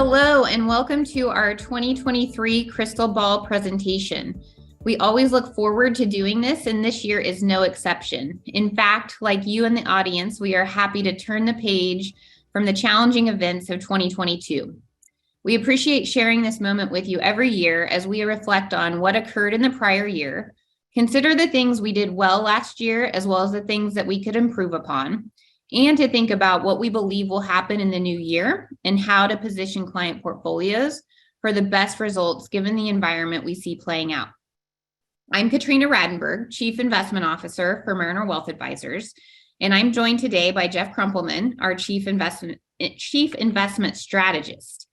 Hello, and welcome to our 2023 Crystal Ball presentation. We always look forward to doing this, and this year is no exception. In fact, like you in the audience, we are happy to turn the page from the challenging events of 2022. We appreciate sharing this moment with you every year as we reflect on what occurred in the prior year, consider the things we did well last year, as well as the things that we could improve upon, and to think about what we believe will happen in the new year and how to position client portfolios for the best results given the environment we see playing out. I'm Katrina Radenberg, Chief Investment Officer for Mariner Wealth Advisors, and I'm joined today by Jeff Krumpelman, our Chief Investment Strategist.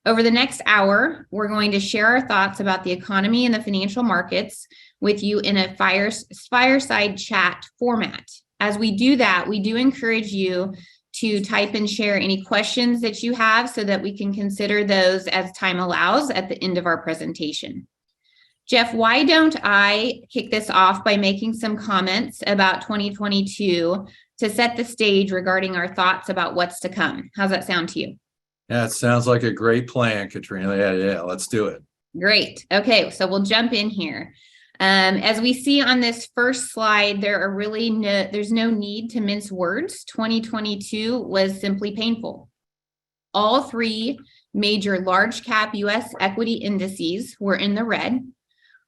Over the next hour, we're going to share our thoughts about the economy and the financial markets with you in a fireside chat format. As we do that, we do encourage you to type and share any questions that you have so that we can consider those as time allows at the end of our presentation. Jeff, why don't I kick this off by making some comments about 2022 to set the stage regarding our thoughts about what's to come? How's that sound to you? Yeah, it sounds like a great plan, Katrina. Yeah, let's do it. Great. Okay, so we'll jump in here. As we see on this first slide, there's no need to mince words. 2022 was simply painful. All three major large cap US equity indices were in the red.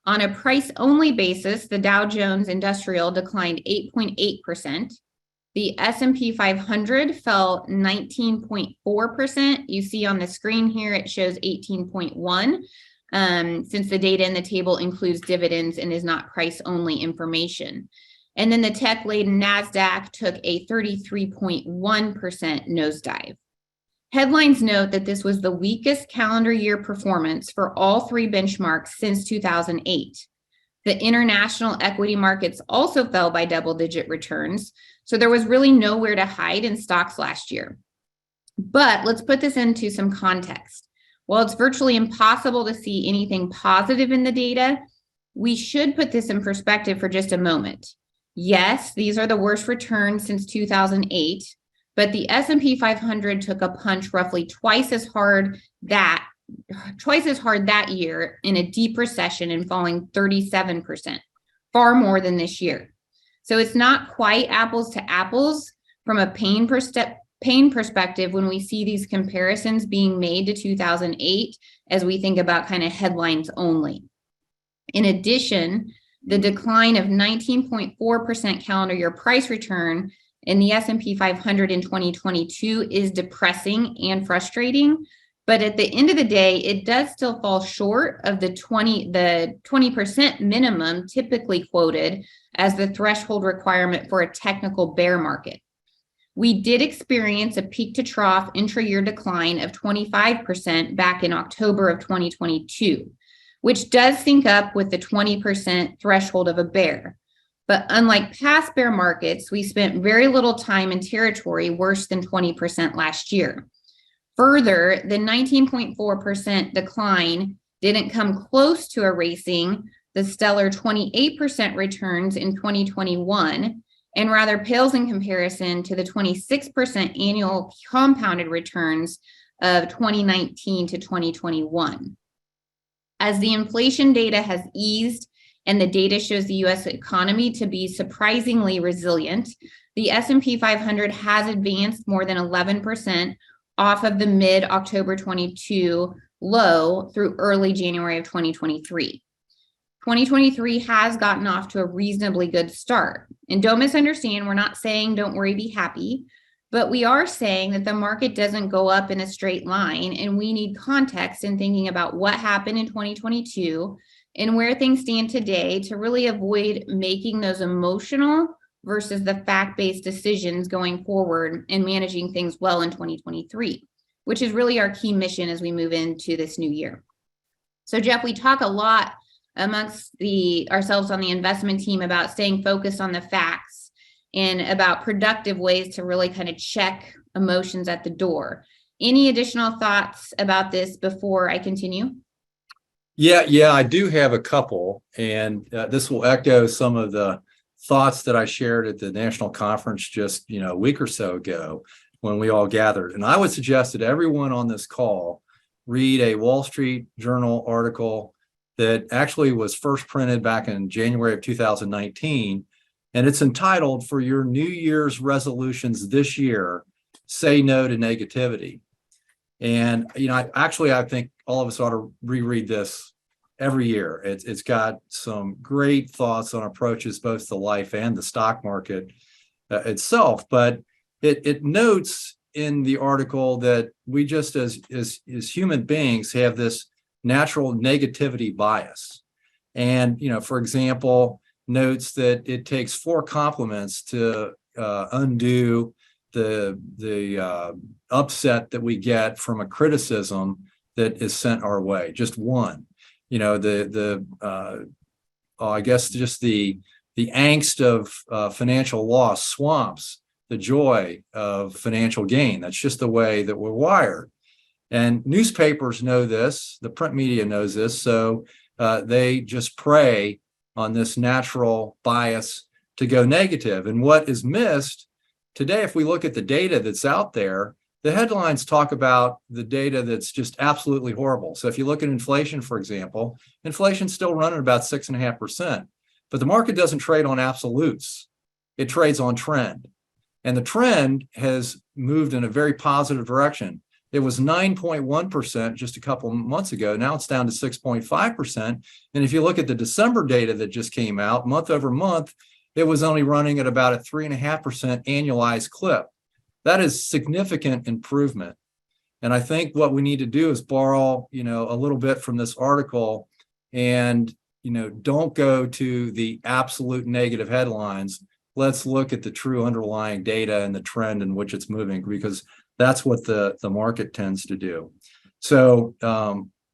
On a price only basis, the Dow Jones Industrial declined 8.8%. The S&P 500 fell 19.4%. You see on the screen here, it shows 18.1. Since the data in the table includes dividends and is not price-only information. And then the tech-laden NASDAQ took a 33.1% nosedive. Headlines note that this was the weakest calendar year performance for all three benchmarks since 2008. The international equity markets also fell by double-digit returns, so there was really nowhere to hide in stocks last year. But let's put this into some context. While it's virtually impossible to see anything positive in the data, we should put this in perspective for just a moment. Yes, these are the worst returns since 2008, but the S&P 500 took a punch roughly twice as hard that year in a deep recession and falling 37%, far more than this year. So it's not quite apples to apples from a pain perspective when we see these comparisons being made to 2008 as we think about kind of headlines only. In addition, the decline of 19.4% calendar year price return in the S&P 500 in 2022 is depressing and frustrating, but at the end of the day, it does still fall short of the 20% minimum typically quoted as the threshold requirement for a technical bear market. We did experience a peak to trough intra-year decline of 25% back in October of 2022, which does sync up with the 20% threshold of a bear. But unlike past bear markets, we spent very little time in territory worse than 20% last year. Further, the 19.4% decline didn't come close to erasing the stellar 28% returns in 2021, and rather pales in comparison to the 26% annual compounded returns of 2019 to 2021. As the inflation data has eased and the data shows the US economy to be surprisingly resilient, the S&P 500 has advanced more than 11% off of the mid-October 22 low through early January of 2023. 2023 has gotten off to a reasonably good start. And don't misunderstand, we're not saying don't worry, be happy, but we are saying that the market doesn't go up in a straight line, and we need context in thinking about what happened in 2022 and where things stand today to really avoid making those emotional versus the fact-based decisions going forward and managing things well in 2023, which is really our key mission as we move into this new year. So Jeff, we talk a lot amongst ourselves on the investment team about staying focused on the facts and about productive ways to really kind of check emotions at the door. Any additional thoughts about this before I continue? Yeah, I do have a couple, and this will echo some of the thoughts that I shared at the national conference just a week or so ago when we all gathered. And I would suggest that everyone on this call read a Wall Street Journal article that actually was first printed back in January of 2019. And it's entitled, "For Your New Year's Resolutions This Year, Say No to Negativity." And, I think all of us ought to reread this every year. It's got some great thoughts on approaches both to life and the stock market itself. But it notes in the article that we just as human beings have this natural negativity bias. And, for example, notes that it takes 4 compliments to undo the upset that we get from a criticism that is sent our way. Just one. I guess just the angst of financial loss swamps the joy of financial gain. That's just the way that we're wired. And newspapers know this, the print media knows this, so they just prey on this natural bias to go negative. And what is missed today, if we look at the data that's out there, the headlines talk about the data that's just absolutely horrible. So if you look at inflation, for example, inflation's still running about 6.5%, but the market doesn't trade on absolutes. It trades on trend. And the trend has moved in a very positive direction. It was 9.1% just a couple of months ago. Now it's down to 6.5%. And if you look at the December data that just came out, month over month, it was only running at about a 3.5% annualized clip. That is significant improvement. And I think what we need to do is borrow, a little bit from this article and, don't go to the absolute negative headlines. Let's look at the true underlying data and the trend in which it's moving, because that's what the market tends to do. So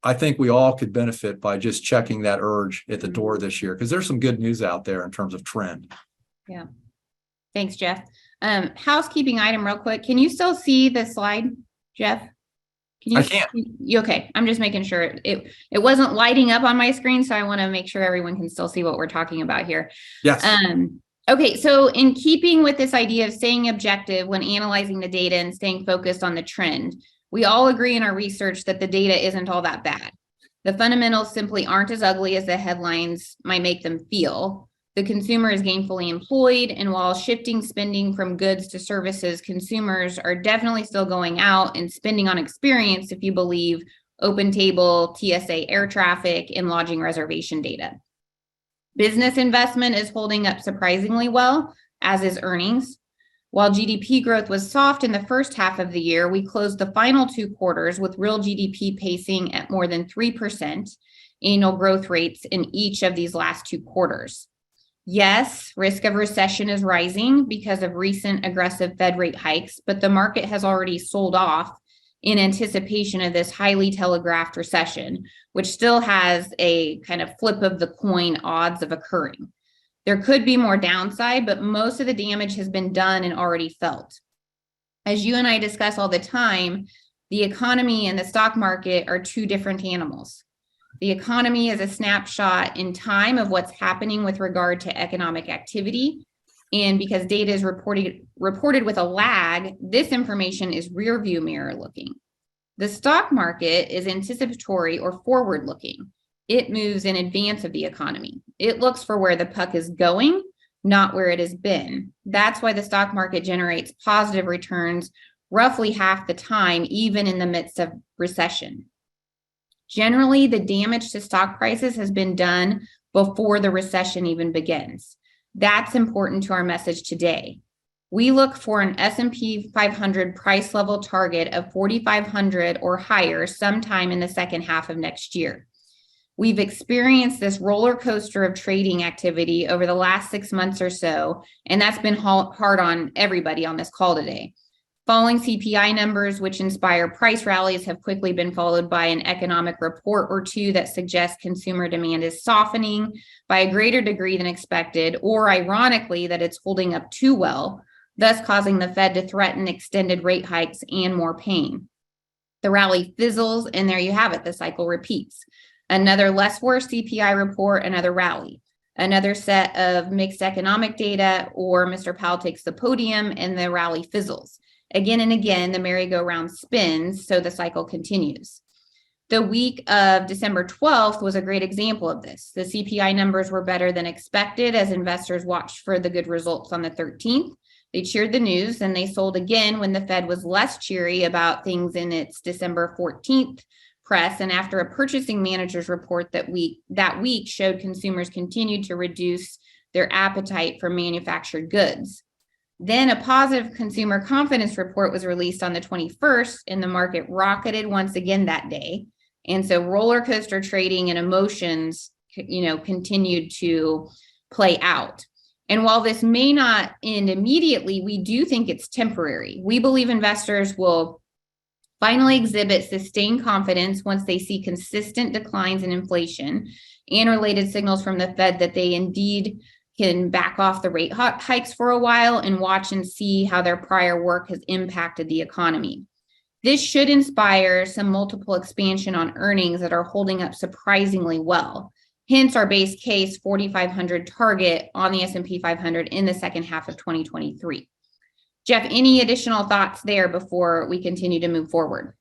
I think we all could benefit by just checking that urge at the door this year, because there's some good news out there in terms of trend. Yeah. Thanks, Jeff. Housekeeping item real quick. Can you still see the slide, Jeff? I can't. Okay. I'm just making sure it wasn't lighting up on my screen. So I want to make sure everyone can still see what we're talking about here. Yes. Okay, so in keeping with this idea of staying objective when analyzing the data and staying focused on the trend, we all agree in our research that the data isn't all that bad. The fundamentals simply aren't as ugly as the headlines might make them feel. The consumer is gainfully employed, and while shifting spending from goods to services, consumers are definitely still going out and spending on experience if you believe OpenTable, TSA air traffic, and lodging reservation data. Business investment is holding up surprisingly well, as is earnings. While GDP growth was soft in the first half of the year, we closed the final 2 quarters with real GDP pacing at more than 3% annual growth rates in each of these last 2 quarters. Yes, risk of recession is rising because of recent aggressive Fed rate hikes, but the market has already sold off in anticipation of this highly telegraphed recession, which still has a kind of flip of the coin odds of occurring. There could be more downside, but most of the damage has been done and already felt. As you and I discuss all the time, the economy and the stock market are 2 different animals. The economy is a snapshot in time of what's happening with regard to economic activity. And because data is reported with a lag, this information is rear view mirror looking. The stock market is anticipatory or forward looking. It moves in advance of the economy. It looks for where the puck is going, not where it has been. That's why the stock market generates positive returns roughly half the time, even in the midst of recession. Generally, the damage to stock prices has been done before the recession even begins. That's important to our message today. We look for an S&P 500 price level target of 4,500 or higher sometime in the second half of next year. We've experienced this roller coaster of trading activity over the last 6 months or so, and that's been hard on everybody on this call today. Falling CPI numbers, which inspire price rallies, have quickly been followed by an economic report or 2 that suggests consumer demand is softening by a greater degree than expected, or ironically, that it's holding up too well, thus causing the Fed to threaten extended rate hikes and more pain. The rally fizzles, and there you have it, the cycle repeats. Another less worse CPI report, another rally. Another set of mixed economic data, or Mr. Powell takes the podium and the rally fizzles. Again and again, the merry-go-round spins, so the cycle continues. The week of December 12th was a great example of this. The CPI numbers were better than expected as investors watched for the good results on the 13th. They cheered the news and they sold again when the Fed was less cheery about things in its December 14th press. And after a purchasing manager's report that week showed consumers continued to reduce their appetite for manufactured goods. Then a positive consumer confidence report was released on the 21st, and the market rocketed once again that day. And so roller coaster trading and emotions, continued to play out. And while this may not end immediately, we do think it's temporary. We believe investors will finally exhibit sustained confidence once they see consistent declines in inflation and related signals from the Fed that they indeed can back off the rate hikes for a while and watch and see how their prior work has impacted the economy. This should inspire some multiple expansion on earnings that are holding up surprisingly well. Hence our base case 4,500 target on the S&P 500 in the second half of 2023. Jeff, any additional thoughts there before we continue to move forward?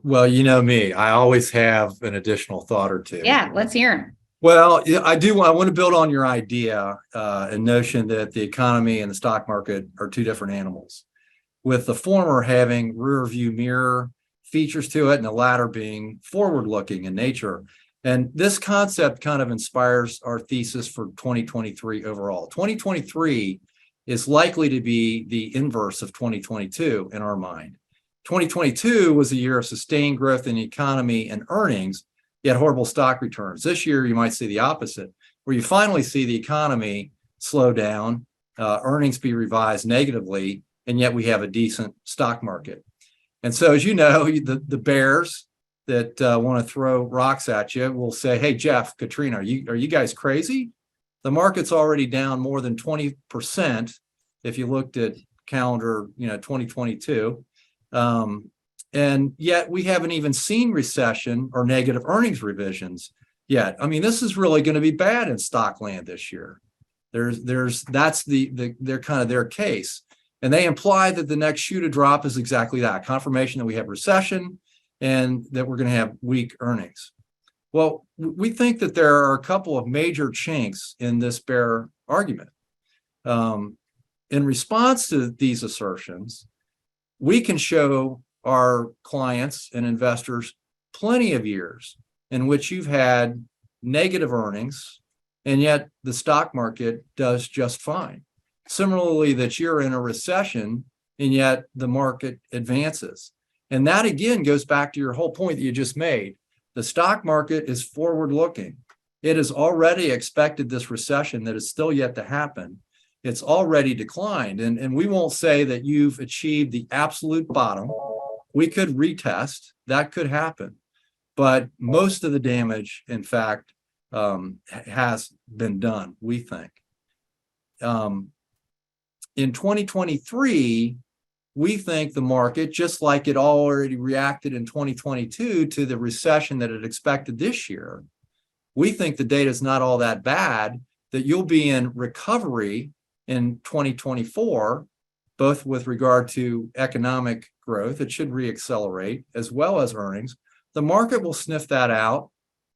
Well, you know me, I always have an additional thought or two. Yeah, let's hear them. Well, I want to build on your idea and notion that the economy and the stock market are two different animals, with the former having rear view mirror features to it and the latter being forward looking in nature. And this concept kind of inspires our thesis for 2023 overall. 2023 is likely to be the inverse of 2022 in our mind. 2022 was a year of sustained growth in the economy and earnings, yet horrible stock returns. This year, you might see the opposite, where you finally see the economy slow down, earnings be revised negatively, and yet we have a decent stock market. And so, as you know, the bears that want to throw rocks at you will say, "Hey, Jeff, Katrina, are you guys crazy? The market's already down more than 20% if you looked at calendar, 2022." And yet we haven't even seen recession or negative earnings revisions yet. I mean, this is really going to be bad in stock land this year. That's they're kind of their case. And they imply that the next shoe to drop is exactly that, confirmation that we have recession and that we're going to have weak earnings. Well, we think that there are a couple of major chinks in this bear argument. In response to these assertions, we can show our clients and investors plenty of years in which you've had negative earnings, and yet the stock market does just fine. Similarly, that you're in a recession, and yet the market advances. And that, again, goes back to your whole point that you just made. The stock market is forward-looking. It has already expected this recession that is still yet to happen. It's already declined. And we won't say that you've achieved the absolute bottom. We could retest. That could happen. But most of the damage, in fact, has been done, we think. In 2023, we think the market, just like it already reacted in 2022 to the recession that it expected this year, we think the data is not all that bad, that you'll be in recovery in 2024, both with regard to economic growth. It should reaccelerate, as well as earnings. The market will sniff that out,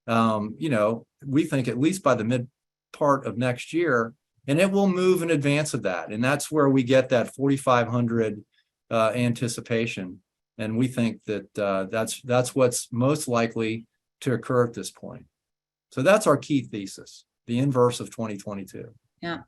we think at least by the mid part of next year, and it will move in advance of that. And that's where we get that 4,500 anticipation. And we think that that's what's most likely to occur at this point. So that's our key thesis, the inverse of 2022. Yeah.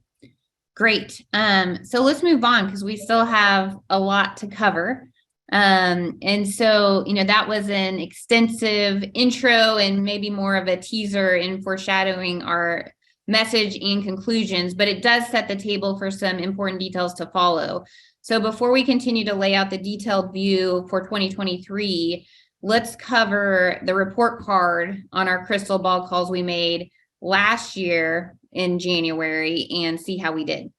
Great. So let's move on because we still have a lot to cover. And so, that was an extensive intro and maybe more of a teaser in foreshadowing our message and conclusions, but it does set the table for some important details to follow. So before we continue to lay out the detailed view for 2023, let's cover the report card on our crystal ball calls we made last year in January and see how we did.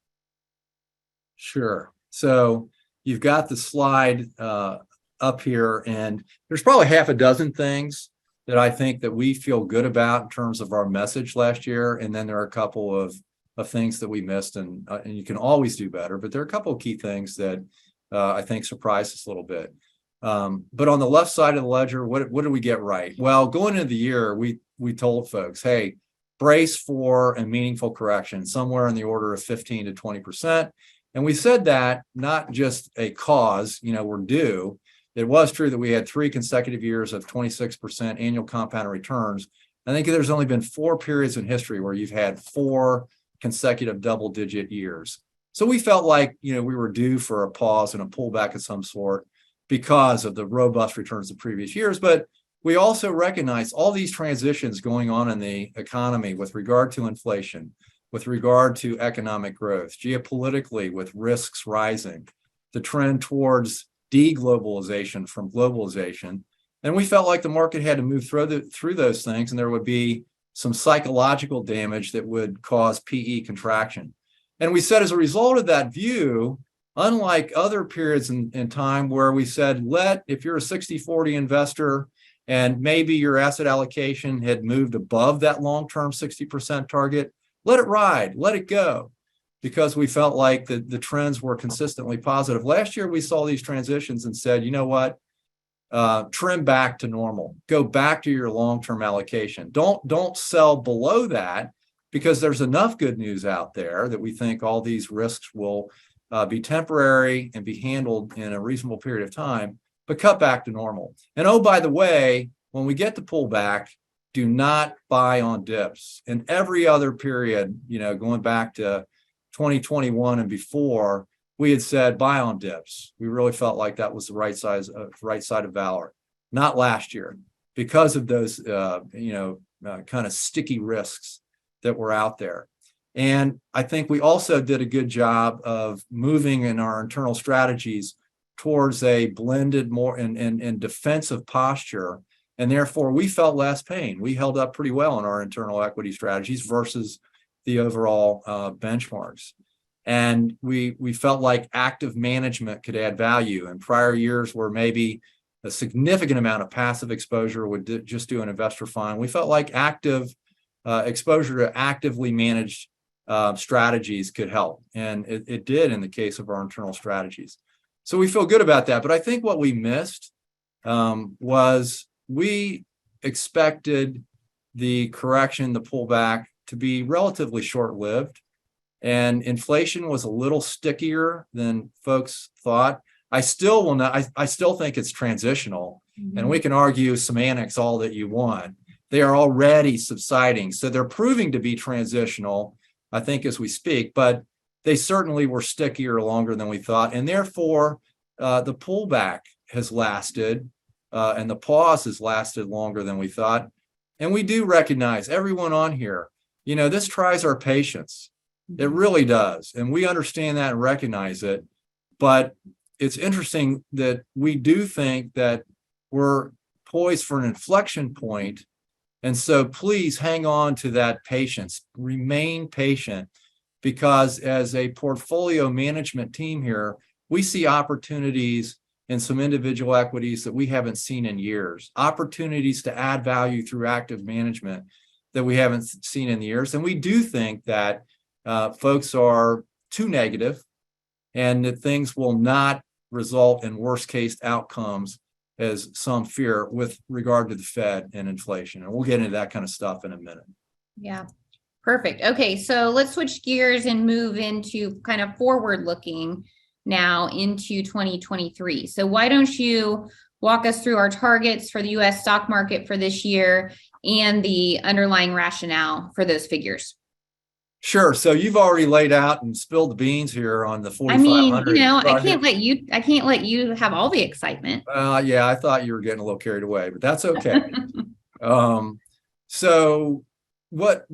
Sure. So you've got the slide up here, and there's probably half a dozen things that I think that we feel good about in terms of our message last year. And then there are a couple of things that we missed, and you can always do better, but there are a couple of key things that I think surprised us a little bit. But on the left side of the ledger, what did we get right? Well, going into the year, we told folks, hey, brace for a meaningful correction somewhere in the order of 15 to 20%. And we said that not just a cause, we're due. It was true that we had 3 consecutive years of 26% annual compounded returns. I think there's only been 4 periods in history where you've had 4 consecutive double-digit years. So we felt like, we were due for a pause and a pullback of some sort because of the robust returns of previous years. But we also recognize all these transitions going on in the economy with regard to inflation, with regard to economic growth, geopolitically with risks rising, the trend towards deglobalization from globalization. And we felt like the market had to move through those things, and there would be some psychological damage that would cause PE contraction. And we said, as a result of that view, unlike other periods in time where we said, if you're a 60-40 investor and maybe your asset allocation had moved above that long-term 60% target, let it ride, let it go, because we felt like the trends were consistently positive. Last year, we saw these transitions and said, you know what? Trim back to normal. Go back to your long-term allocation. Don't sell below that, because there's enough good news out there that we think all these risks will be temporary and be handled in a reasonable period of time, but cut back to normal. And oh, by the way, when we get the pullback, do not buy on dips. In every other period, going back to 2021 and before, we had said buy on dips. We really felt like that was the right side of valor. Not last year, because of those kind of sticky risks that were out there. And I think we also did a good job of moving in our internal strategies towards a blended more and defensive posture. And therefore, we felt less pain. We held up pretty well in our internal equity strategies versus the overall benchmarks. And we felt like active management could add value. In prior years where maybe a significant amount of passive exposure would just do an investor fine, we felt like active exposure to actively managed strategies could help. And it did in the case of our internal strategies. So we feel good about that. But I think what we missed was we expected the correction, the pullback, to be relatively short-lived. And inflation was a little stickier than folks thought. I still think it's transitional. Mm-hmm. And we can argue semantics all that you want. They are already subsiding. So they're proving to be transitional, I think, as we speak, but they certainly were stickier longer than we thought. And therefore, the pullback has lasted and the pause has lasted longer than we thought. And we do recognize, everyone on here, this tries our patience. It really does. And we understand that and recognize it. But it's interesting that we do think that we're poised for an inflection point. And so please hang on to that patience, remain patient, because as a portfolio management team here, we see opportunities in some individual equities that we haven't seen in years, opportunities to add value through active management that we haven't seen in years. And we do think that folks are too negative and that things will not result in worst case outcomes as some fear with regard to the Fed and inflation. And we'll get into that kind of stuff in a minute. Yeah, perfect. Okay, so let's switch gears and move into kind of forward looking now into 2023. So why don't you walk us through our targets for the US stock market for this year and the underlying rationale for those figures? Sure. So you've already laid out and spilled the beans here on the 4,500. I can't let you have all the excitement. Yeah, I thought you were getting a little carried away, but that's okay. So what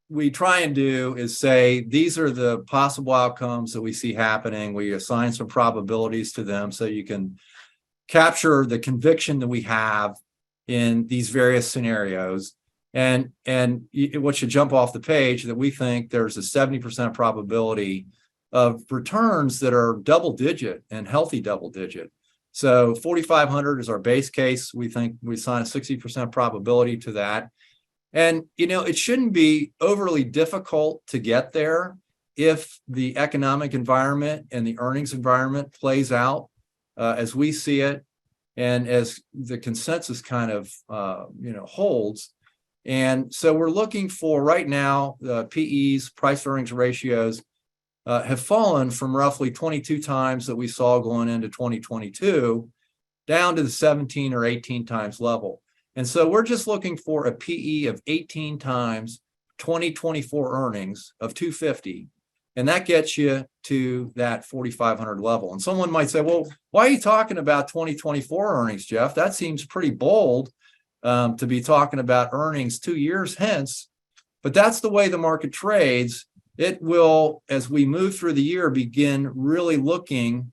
we try and do is say, these are the possible outcomes that we see happening. We assign some probabilities to them so you can capture the conviction that we have in these various scenarios. And what should jump off the page that we think there's a 70% probability of returns that are double digit and healthy double digit. So 4,500 is our base case. We think we assign a 60% probability to that. And, it shouldn't be overly difficult to get there if the economic environment and the earnings environment plays out as we see it. and as the consensus kind of holds. And so we're looking for right now, PEs, price earnings ratios, have fallen from roughly 22 times that we saw going into 2022 down to the 17 or 18 times level. And so we're just looking for a PE of 18 times 2024 earnings of 250. And that gets you to that 4,500 level. And someone might say, well, why are you talking about 2024 earnings, Jeff? That seems pretty bold to be talking about earnings 2 years hence. But that's the way the market trades. It will, as we move through the year, begin really looking,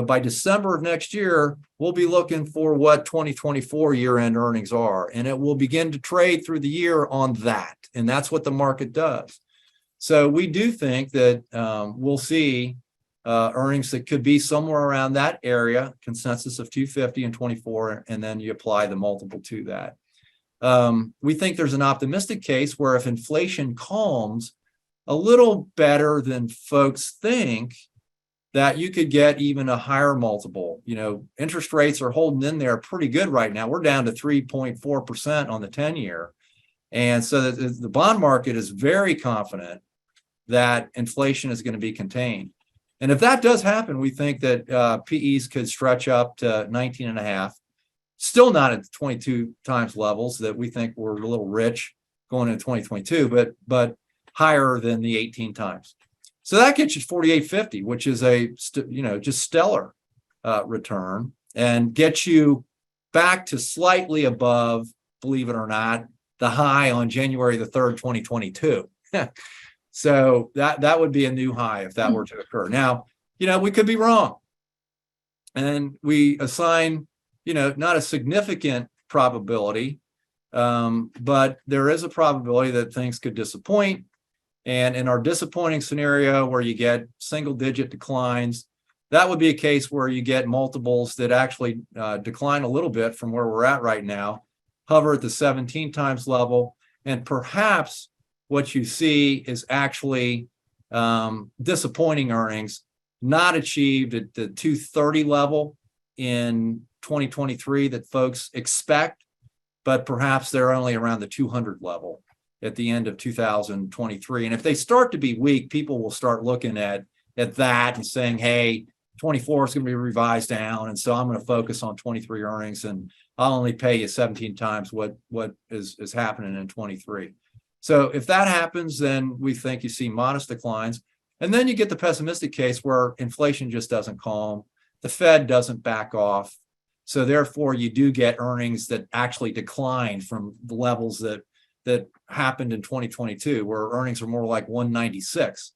by December of next year, we'll be looking for what 2024 year-end earnings are. And it will begin to trade through the year on that. And that's what the market does. So we do think that we'll see earnings that could be somewhere around that area, consensus of 250 and 24, and then you apply the multiple to that. We think there's an optimistic case where if inflation calms a little better than folks think, that you could get even a higher multiple. Interest rates are holding in there pretty good right now. We're down to 3.4% on the 10-year. And so the bond market is very confident that inflation is going to be contained. And if that does happen, we think that PEs could stretch up to 19 and a half, still not at the 22 times levels that we think were a little rich going into 2022, but higher than the 18 times. So that gets you 48.50, which is a just stellar return, and gets you back to slightly above, believe it or not, the high on January the 3rd, 2022. So that would be a new high if that were to occur. Now, we could be wrong. And we assign, not a significant probability, but there is a probability that things could disappoint. And in our disappointing scenario where you get single-digit declines, that would be a case where you get multiples that actually decline a little bit from where we're at right now, hover at the 17 times level, and perhaps what you see is actually disappointing earnings not achieved at the 230 level in 2023 that folks expect, but perhaps they're only around the 200 level at the end of 2023. And if they start to be weak, people will start looking at that and saying, hey, 24 is going to be revised down, and so I'm going to focus on 23 earnings, and I'll only pay you 17 times what is happening in 23. So if that happens, then we think you see modest declines. And then you get the pessimistic case where inflation just doesn't calm, the Fed doesn't back off. So therefore, you do get earnings that actually decline from the levels that happened in 2022, where earnings are more like 196,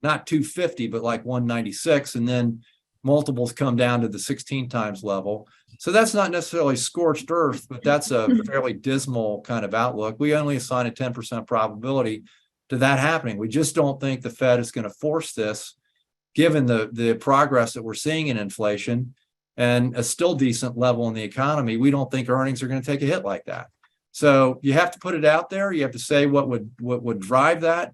not 250, but like 196. And then multiples come down to the 16 times level. So that's not necessarily scorched earth, but that's a fairly dismal kind of outlook. We only assign a 10% probability to that happening. We just don't think the Fed is going to force this, given the progress that we're seeing in inflation and a still decent level in the economy. We don't think earnings are going to take a hit like that. So you have to put it out there. You have to say what would drive that.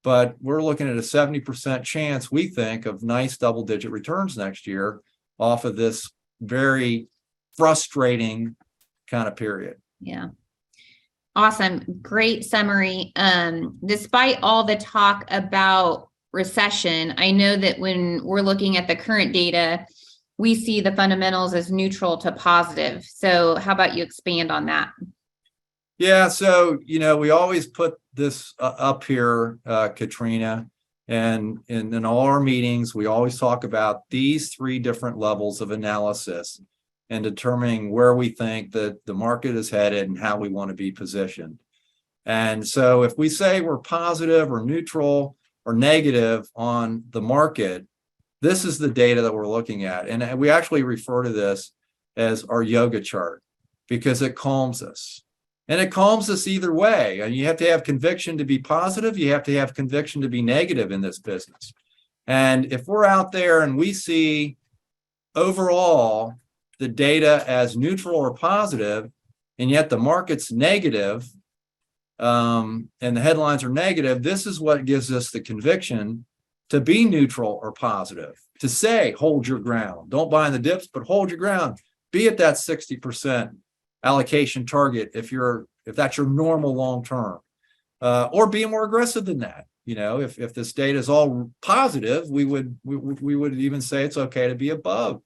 But we're looking at a 70% chance, we think, of nice double-digit returns next year off of this very frustrating kind of period. Yeah. Awesome. Great summary. Despite all the talk about recession, I know that when we're looking at the current data, we see the fundamentals as neutral to positive. So how about you expand on that? Yeah, so, we always put this up here, Katrina, and in all our meetings, we always talk about these three different levels of analysis and determining where we think that the market is headed and how we want to be positioned. And so if we say we're positive or neutral or negative on the market, this is the data that we're looking at. And we actually refer to this as our yoga chart because it calms us. And it calms us either way. And you have to have conviction to be positive. You have to have conviction to be negative in this business. And if we're out there and we see overall the data as neutral or positive, and yet the market's negative, and the headlines are negative, this is what gives us the conviction to be neutral or positive, to say, hold your ground. Don't buy in the dips, but hold your ground. be at that 60% allocation target if that's your normal long term, or be more aggressive than that. If this data is all positive, we would even say it's okay to be above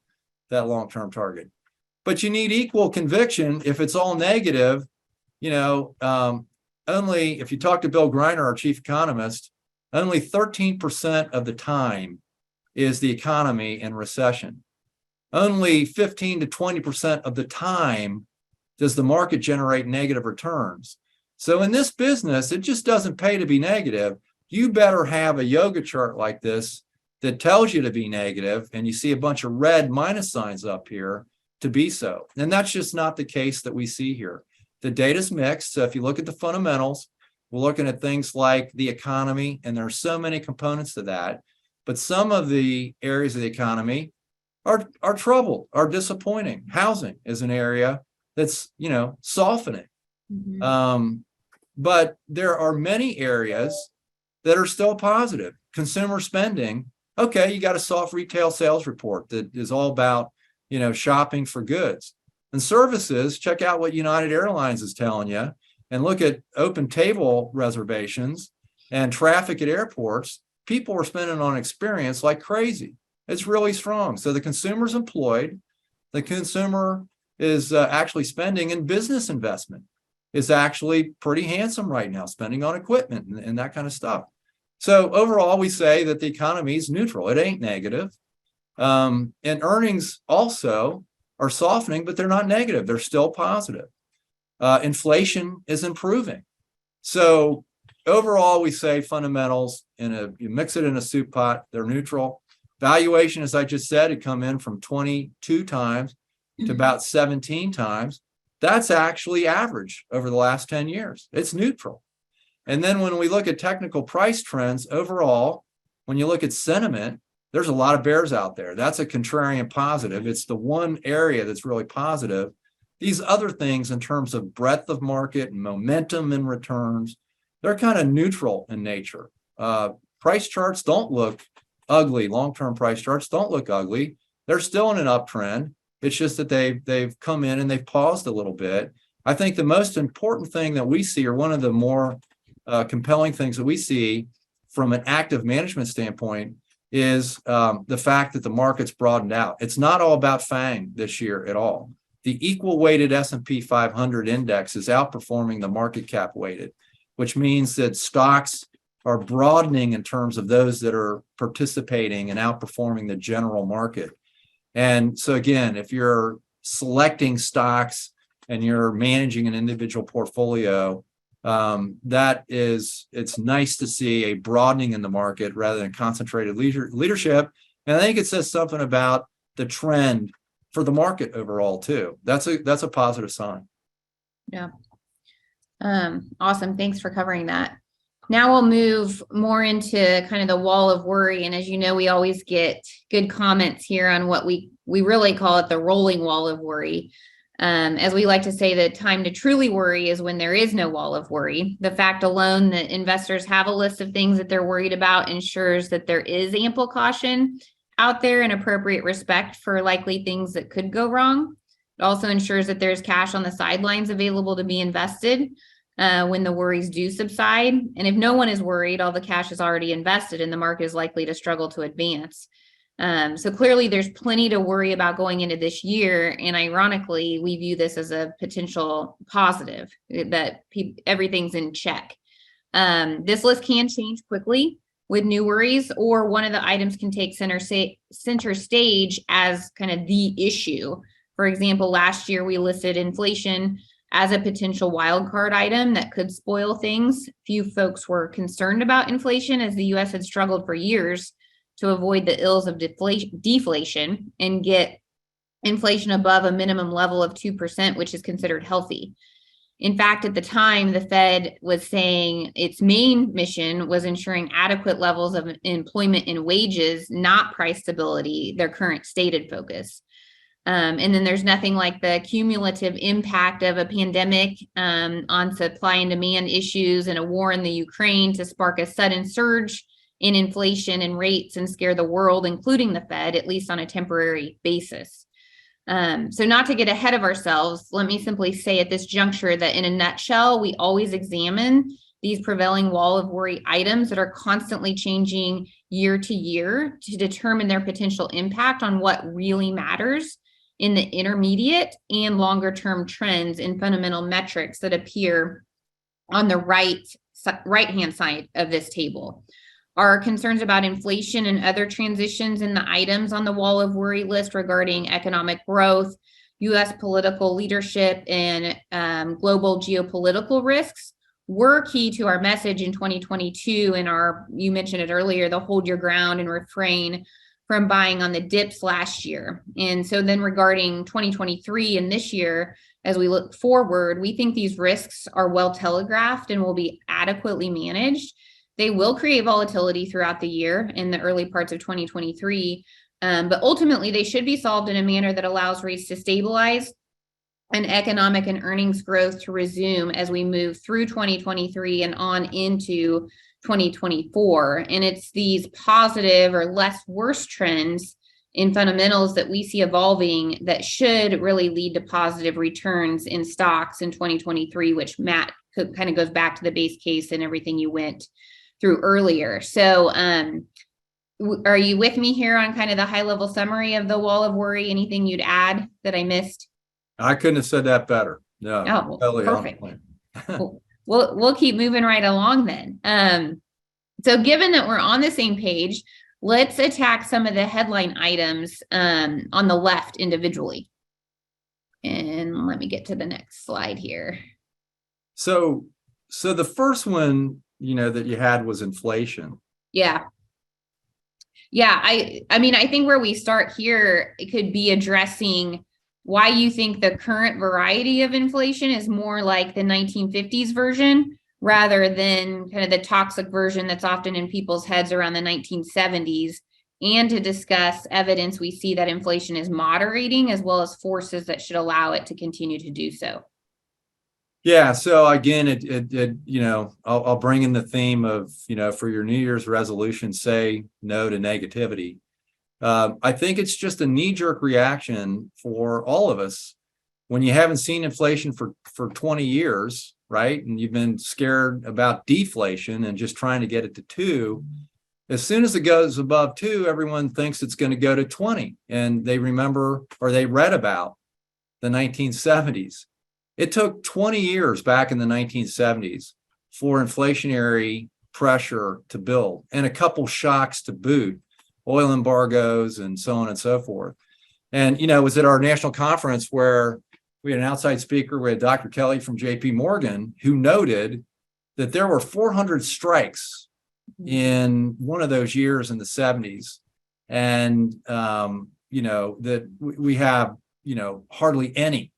that long term target. But you need equal conviction if it's all negative. Only if you talk to Bill Greiner, our chief economist, only 13% of the time is the economy in recession. Only 15 to 20% of the time does the market generate negative returns. So in this business, it just doesn't pay to be negative. You better have a yoga chart like this that tells you to be negative, and you see a bunch of red minus signs up here to be so. And that's just not the case that we see here. The data's mixed. So if you look at the fundamentals, we're looking at things like the economy, and there are so many components to that. But some of the areas of the economy are troubled, are disappointing. Housing is an area that's, softening. But there are many areas that are still positive. Consumer spending, okay, you got a soft retail sales report that is all about, shopping for goods. And services, check out what United Airlines is telling you, and look at open table reservations and traffic at airports. People are spending on experience like crazy. It's really strong. So the consumer's employed. The consumer is actually spending, in business investment is actually pretty handsome right now, spending on equipment and that kind of stuff. So overall, we say that the economy is neutral. It ain't negative. And earnings also are softening, but they're not negative. They're still positive. Inflation is improving. So overall, we say fundamentals, you mix it in a soup pot, they're neutral. Valuation, as I just said, had come in from 22 times to about 17 times. That's actually average over the last 10 years. It's neutral. And then when we look at technical price trends overall, when you look at sentiment, there's a lot of bears out there. That's a contrarian positive. It's the one area that's really positive. These other things in terms of breadth of market and momentum and returns, they're kind of neutral in nature. Price charts don't look ugly. Long-term price charts don't look ugly. They're still in an uptrend. It's just that they've come in and they've paused a little bit. I think the most important thing that we see, or one of the more compelling things that we see from an active management standpoint, is the fact that the market's broadened out. It's not all about FANG this year at all. The equal weighted S&P 500 index is outperforming the market cap weighted, which means that stocks are broadening in terms of those that are participating and outperforming the general market. And so again, if you're selecting stocks and you're managing an individual portfolio, it's nice to see a broadening in the market rather than concentrated leadership. And I think it says something about the trend for the market overall too. That's a positive sign. Yeah. Awesome. Thanks for covering that. Now we'll move more into kind of the wall of worry. And as you know, we always get good comments here on what we really call it the rolling wall of worry. As we like to say, the time to truly worry is when there is no wall of worry. The fact alone that investors have a list of things that they're worried about ensures that there is ample caution out there and appropriate respect for likely things that could go wrong. It also ensures that there's cash on the sidelines available to be invested when the worries do subside. And if no one is worried, all the cash is already invested and the market is likely to struggle to advance. So clearly there's plenty to worry about going into this year. And ironically, we view this as a potential positive that everything's in check. This list can change quickly with new worries, or one of the items can take center stage as kind of the issue. For example, last year we listed inflation as a potential wild card item that could spoil things. Few folks were concerned about inflation as the U.S. had struggled for years to avoid the ills of deflation and get inflation above a minimum level of 2%, which is considered healthy. In fact, at the time, the Fed was saying its main mission was ensuring adequate levels of employment and wages, not price stability, their current stated focus. And then there's nothing like the cumulative impact of a pandemic on supply and demand issues and a war in the Ukraine to spark a sudden surge in inflation and rates and scare the world, including the Fed, at least on a temporary basis. So not to get ahead of ourselves, let me simply say at this juncture that in a nutshell, we always examine these prevailing wall of worry items that are constantly changing year to year to determine their potential impact on what really matters in the intermediate and longer term trends in fundamental metrics that appear on the right-hand side of this table. Our concerns about inflation and other transitions in the items on the wall of worry list regarding economic growth, U.S. political leadership, and global geopolitical risks were key to our message in 2022 and you mentioned it earlier, the hold your ground and refrain from buying on the dips last year. And so then regarding 2023 and this year, as we look forward, we think these risks are well telegraphed and will be adequately managed. They will create volatility throughout the year in the early parts of 2023, but ultimately they should be solved in a manner that allows rates to stabilize and economic and earnings growth to resume as we move through 2023 and on into 2024. And it's these positive or less worse trends in fundamentals that we see evolving that should really lead to positive returns in stocks in 2023, which Matt kind of goes back to the base case and everything you went through earlier. So are you with me here on kind of the high level summary of the wall of worry? Anything you'd add that I missed? I couldn't have said that better. No. Oh, Totally perfect. We'll keep moving right along then. So given that we're on the same page, let's attack some of the headline items on the left individually. And let me get to the next slide here. So the first one, that you had was inflation. Yeah. I mean, I think where we start here, it could be addressing why you think the current variety of inflation is more like the 1950s version rather than kind of the toxic version that's often in people's heads around the 1970s, and to discuss evidence we see that inflation is moderating as well as forces that should allow it to continue to do so. Yeah. So again, I'll bring in the theme of, for your New Year's resolution, say no to negativity. I think it's just a knee-jerk reaction for all of us when you haven't seen inflation for 20 years, right? And you've been scared about deflation and just trying to get it to 2. As soon as it goes above 2, everyone thinks it's going to go to 20. And they remember, or they read about the 1970s. It took 20 years back in the 1970s for inflationary pressure to build, and a couple shocks to boot, oil embargoes and so on and so forth. And, it was at our national conference where we had an outside speaker, we had Dr. Kelly from JP Morgan, who noted that there were 400 strikes in one of those years in the 70s. And, that we have, hardly any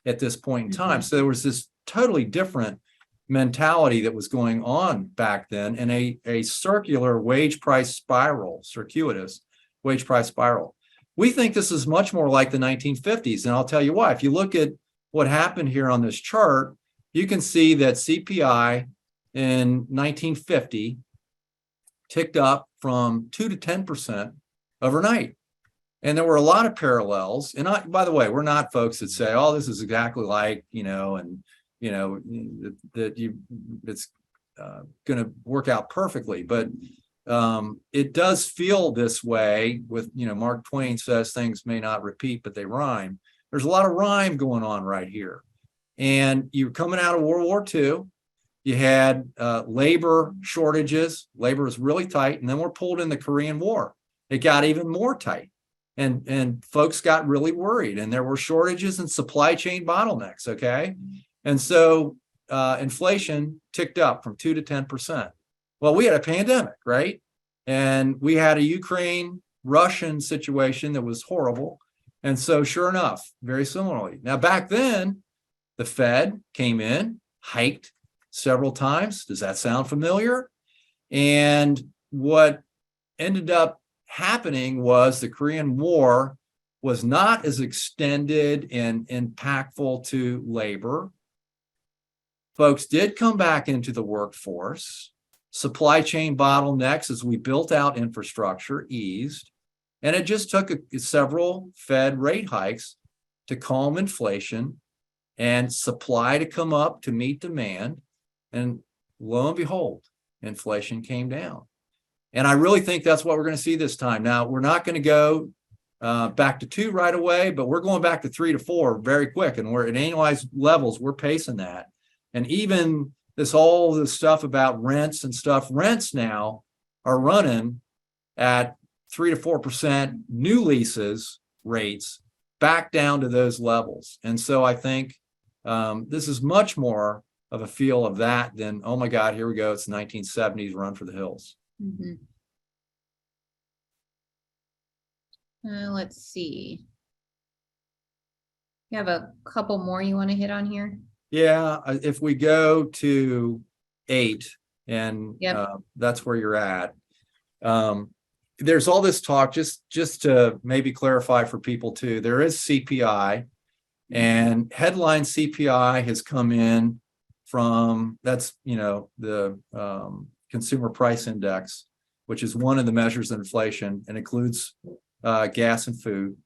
at this point in time. So there was this totally different mentality that was going on back then, and a circular wage price spiral, circuitous wage price spiral. We think this is much more like the 1950s, and I'll tell you why. If you look at what happened here on this chart, you can see that CPI in 1950 ticked up from 2 to 10% overnight. And there were a lot of parallels. And by the way, we're not folks that say, oh, this is exactly like, that it's going to work out perfectly. But it does feel this way with, Mark Twain says things may not repeat, but they rhyme. There's a lot of rhyme going on right here. And you're coming out of World War II. You had labor shortages. Labor was really tight. And then we're pulled in the Korean War. It got even more tight. And folks got really worried, and there were shortages and supply chain bottlenecks. Okay. And so inflation ticked up from 2 to 10%. Well, we had a pandemic, right? And we had a Ukraine-Russian situation that was horrible. And so sure enough, very similarly. Now, back then, the Fed came in, hiked several times. Does that sound familiar? And what ended up happening was the Korean War was not as extended and impactful to labor. Folks did come back into the workforce. Supply chain bottlenecks as we built out infrastructure eased. And it just took several Fed rate hikes to calm inflation and supply to come up to meet demand. And lo and behold, inflation came down. And I really think that's what we're going to see this time. Now, we're not going to go back to 2 right away, but we're going back to 3 to 4 very quick. And we're at annualized levels, we're pacing that. And even all this stuff about rents and stuff, rents now are running at 3 to 4% new leases rates back down to those levels. And so I think this is much more of a feel of that than, oh my God, here we go, it's 1970s run for the hills. Mm-hmm. Let's see. You have a couple more you want to hit on here? Yeah, if we go to 8, and that's where you're at. There's all this talk, just to maybe clarify for people too, there is CPI, and headline CPI has come in from, that's, the consumer price index, which is one of the measures of inflation and includes gas and food.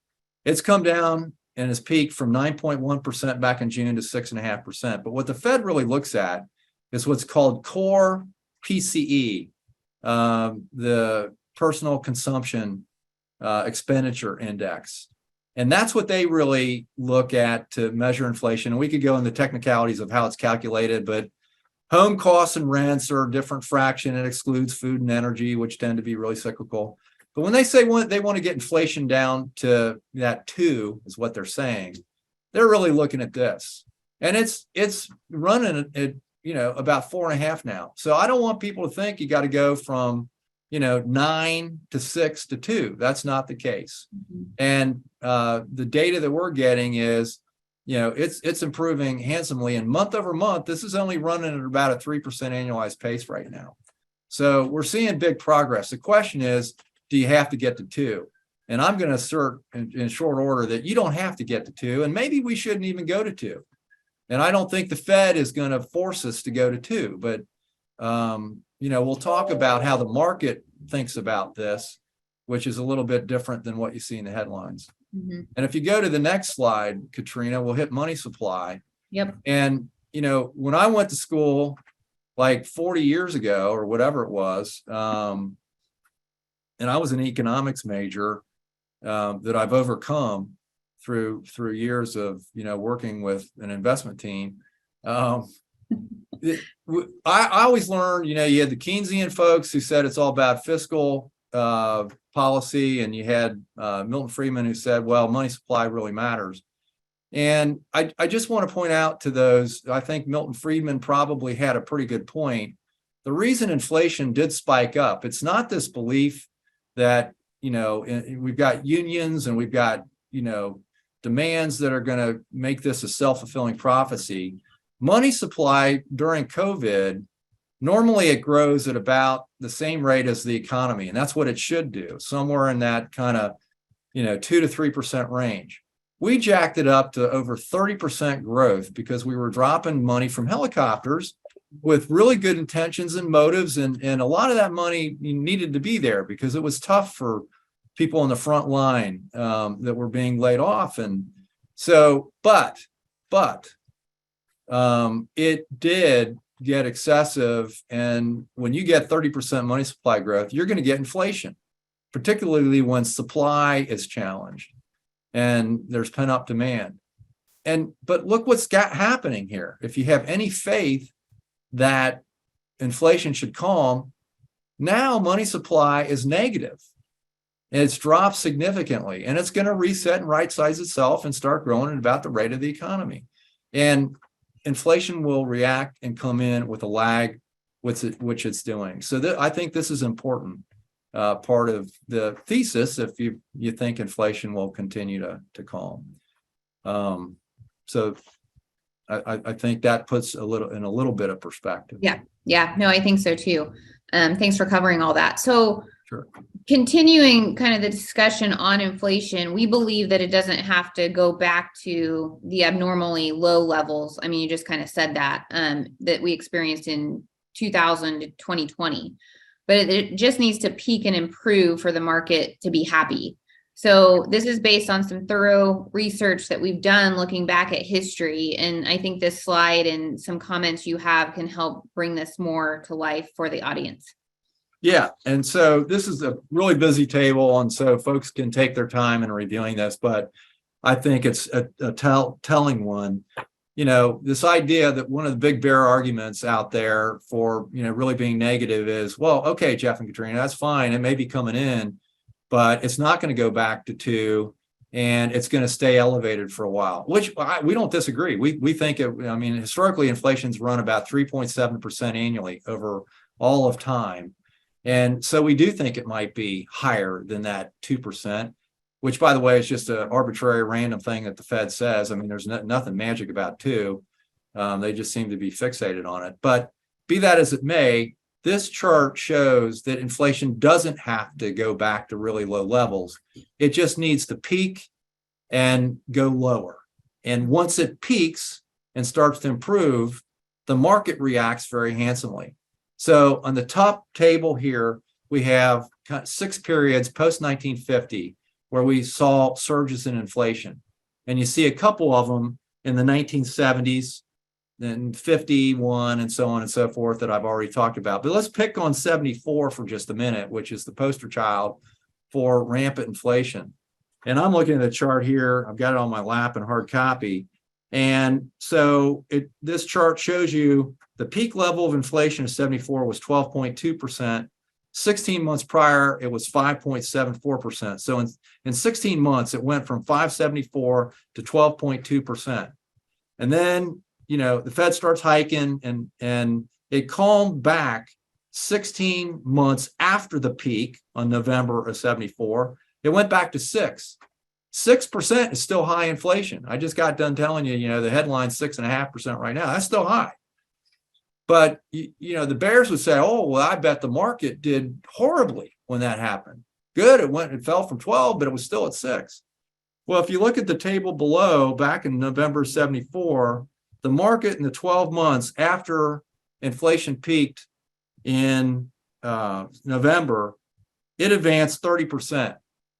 It's come down and has peaked from 9.1% back in June to 6.5%. But what the Fed really looks at is what's called core PCE, the personal consumption expenditure index. And that's what they really look at to measure inflation. And we could go into technicalities of how it's calculated, but home costs and rents are a different fraction. It excludes food and energy, which tend to be really cyclical. But when they say they want to get inflation down to that 2 is what they're saying, they're really looking at this. And it's running at, about 4.5 now. So I don't want people to think you got to go from, 9 to 6 to 2. That's not the case. Mm-hmm. And the data that we're getting is, it's improving handsomely, and month over month, this is only running at about a 3% annualized pace right now. So we're seeing big progress. The question is, do you have to get to 2? And I'm going to assert in short order that you don't have to get to 2, and maybe we shouldn't even go to 2. And I don't think the Fed is going to force us to go to 2, but we'll talk about how the market thinks about this, which is a little bit different than what you see in the headlines. Mm-hmm. And if you go to the next slide, Katrina, we'll hit money supply. Yep. And, when I went to school like 40 years ago or whatever it was, and I was an economics major that I've overcome through years of, working with an investment team. I always learned, you had the Keynesian folks who said it's all about fiscal policy, and you had Milton Friedman who said, well, money supply really matters. And I just want to point out to those, I think Milton Friedman probably had a pretty good point. The reason inflation did spike up, it's not this belief that, we've got unions and we've got, demands that are going to make this a self-fulfilling prophecy. Money supply during COVID, normally it grows at about the same rate as the economy, and that's what it should do, somewhere in that kind of, 2 to 3% range. We jacked it up to over 30% growth because we were dropping money from helicopters with really good intentions and motives, and a lot of that money needed to be there because it was tough for people on the front line that were being laid off. And so, but it did get excessive. And when you get 30% money supply growth, you're going to get inflation, particularly when supply is challenged and there's pent-up demand. But look what's happening here. If you have any faith that inflation should calm, now money supply is negative. It's dropped significantly, and it's going to reset and right-size itself and start growing at about the rate of the economy. And inflation will react and come in with a lag, which it's doing. So I think this is important part of the thesis if you think inflation will continue to calm. So I think that puts a little bit of perspective. Yeah. No, I think so too. Thanks for covering all that. So sure. Continuing kind of the discussion on inflation, we believe that it doesn't have to go back to the abnormally low levels. I mean, you just kind of said that we experienced in 2000 to 2020, but it just needs to peak and improve for the market to be happy. So this is based on some thorough research that we've done looking back at history. And I think this slide and some comments you have can help bring this more to life for the audience. Yeah, and so this is a really busy table, and so folks can take their time in reviewing this, but I think it's a telling one. You know, this idea that one of the big bear arguments out there for, you know, really being negative is, well, okay, Jeff and Katrina, that's fine. It may be coming in, but it's not going to go back to 2, and it's going to stay elevated for a while, which we don't disagree. We think it, I mean, historically, inflation's run about 3.7% annually over all of time. And so we do think it might be higher than that 2%, which, by the way, is just an arbitrary random thing that the Fed says. I mean, there's nothing magic about 2. They just seem to be fixated on it. But be that as it may, this chart shows that inflation doesn't have to go back to really low levels. It just needs to peak and go lower. And once it peaks and starts to improve, the market reacts very handsomely. So on the top table here, we have 6 periods post-1950 where we saw surges in inflation. And you see a couple of them in the 1970s, then 51, and so on and so forth that I've already talked about. But let's pick on 74 for just a minute, which is the poster child for rampant inflation. And I'm looking at the chart here. I've got it on my lap in hard copy. And so this chart shows you the peak level of inflation of 74 was 12.2%. 16 months prior, it was 5.74%. So in 16 months, it went from 574 to 12.2%. And then, you know, the Fed starts hiking and it calmed back 16 months after the peak on November of 74. It went back to 6. 6% is still high inflation. I just got done telling you, you know, the headline's 6.5% right now. That's still high. But, you know, the bears would say, oh, well, I bet the market did horribly when that happened. Good, it fell from 12, but it was still at 6. Well, if you look at the table below, back in November 74, the market in the 12 months after inflation peaked in November, it advanced 30%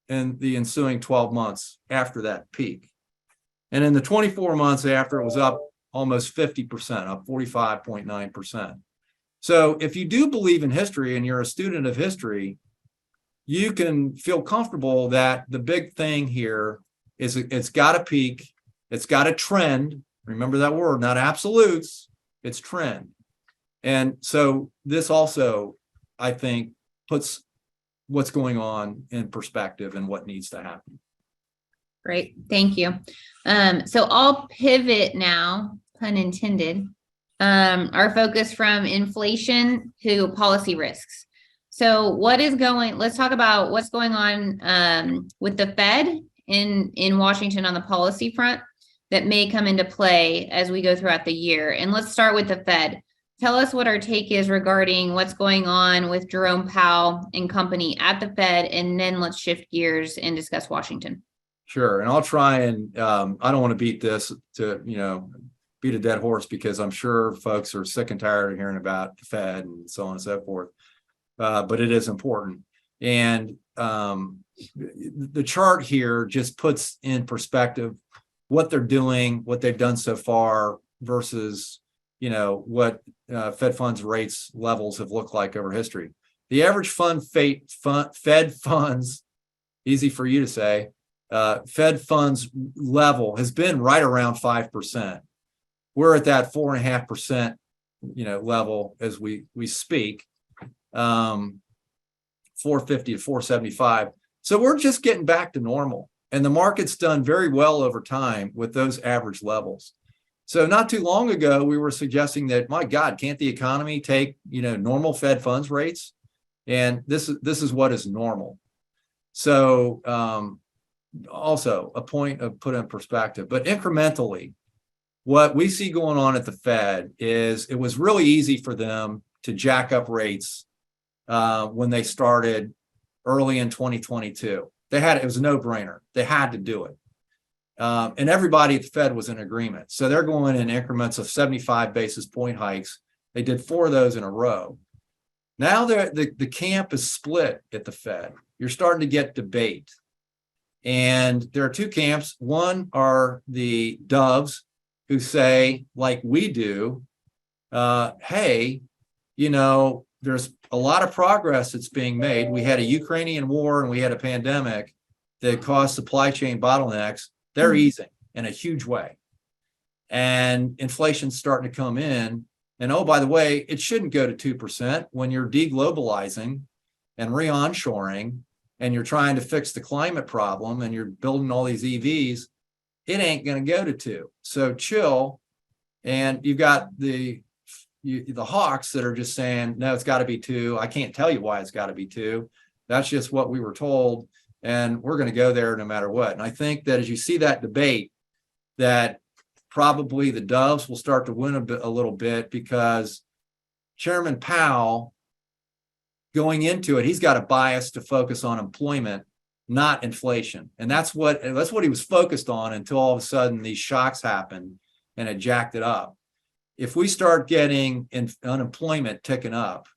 in the ensuing 12 months after that peak. And in the 24 months after, it was up almost 50%, up 45.9%. So if you do believe in history and you're a student of history, you can feel comfortable that the big thing here is it's got to peak, it's got a trend. Remember that word, not absolutes, it's trend. And so this also, I think, puts what's going on in perspective and what needs to happen. Great, thank you. So I'll pivot now, pun intended, our focus from inflation to policy risks. So let's talk about what's going on with the Fed in Washington on the policy front that may come into play as we go throughout the year. And let's start with the Fed. Tell us what our take is regarding what's going on with Jerome Powell and company at the Fed, and then let's shift gears and discuss Washington. Sure, and I'll try and I don't want to beat this to, you know, beat a dead horse, because I'm sure folks are sick and tired of hearing about the Fed and so on and so forth. But it is important. And the chart here just puts in perspective what they're doing, what they've done so far versus, you know, what Fed funds rates levels have looked like over history. The average Fed funds, easy for you to say, Fed funds level has been right around 5%. We're at that 4.5%, you know, level as we speak, 450 to 475. So we're just getting back to normal, and the market's done very well over time with those average levels. So not too long ago, we were suggesting that, my God, can't the economy take, you know, normal Fed funds rates? And this is what is normal. So also a point of put in perspective, but incrementally, what we see going on at the Fed is it was really easy for them to jack up rates when they started early in 2022. It was a no-brainer. They had to do it. And everybody at the Fed was in agreement. So they're going in increments of 75 basis point hikes. They did 4 of those in a row. Now the camp is split at the Fed. You're starting to get debate. And there are two camps. One are the doves who say, like we do, hey, there's a lot of progress that's being made. We had a Ukrainian war and we had a pandemic that caused supply chain bottlenecks. They're easing in a huge way. And inflation's starting to come in. And oh, by the way, it shouldn't go to 2% when you're deglobalizing and re-onshoring and you're trying to fix the climate problem and you're building all these EVs. It ain't going to go to 2. So chill. And you've got the hawks that are just saying, no, it's got to be 2. I can't tell you why it's got to be 2. That's just what we were told. And we're going to go there no matter what. And I think that as you see that debate, that probably the doves will start to win a little bit, because Chairman Powell, going into it, he's got a bias to focus on employment, not inflation. And that's what he was focused on until all of a sudden these shocks happened and it jacked it up. If we start getting unemployment ticking up,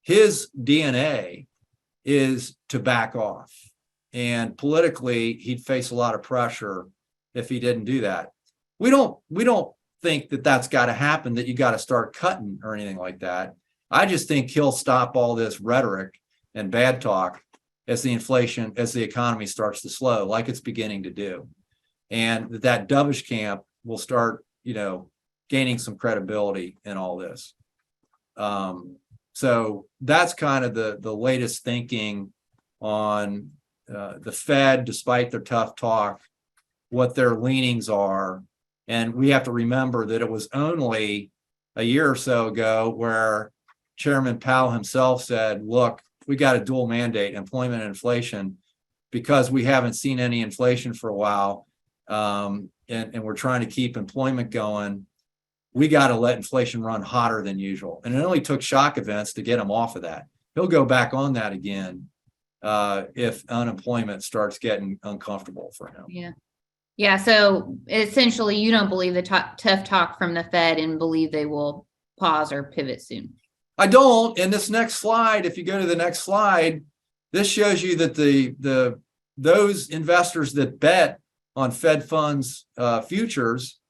his DNA is to back off. And politically, he'd face a lot of pressure if he didn't do that. We don't think that that's got to happen, that you got to start cutting or anything like that. I just think he'll stop all this rhetoric and bad talk as the economy starts to slow, like it's beginning to do. And that dovish camp will start, gaining some credibility in all this. So that's kind of the latest thinking on the Fed, despite their tough talk, what their leanings are. And we have to remember that it was only a year or so ago where Chairman Powell himself said, look, we got a dual mandate, employment and inflation, because we haven't seen any inflation for a while, and we're trying to keep employment going. We got to let inflation run hotter than usual. And it only took shock events to get him off of that. He'll go back on that again if unemployment starts getting uncomfortable for him. Yeah. Yeah. So essentially, you don't believe the tough talk from the Fed and believe they will pause or pivot soon. I don't. In this next slide, if you go to the next slide, this shows you that those investors that bet on Fed funds futures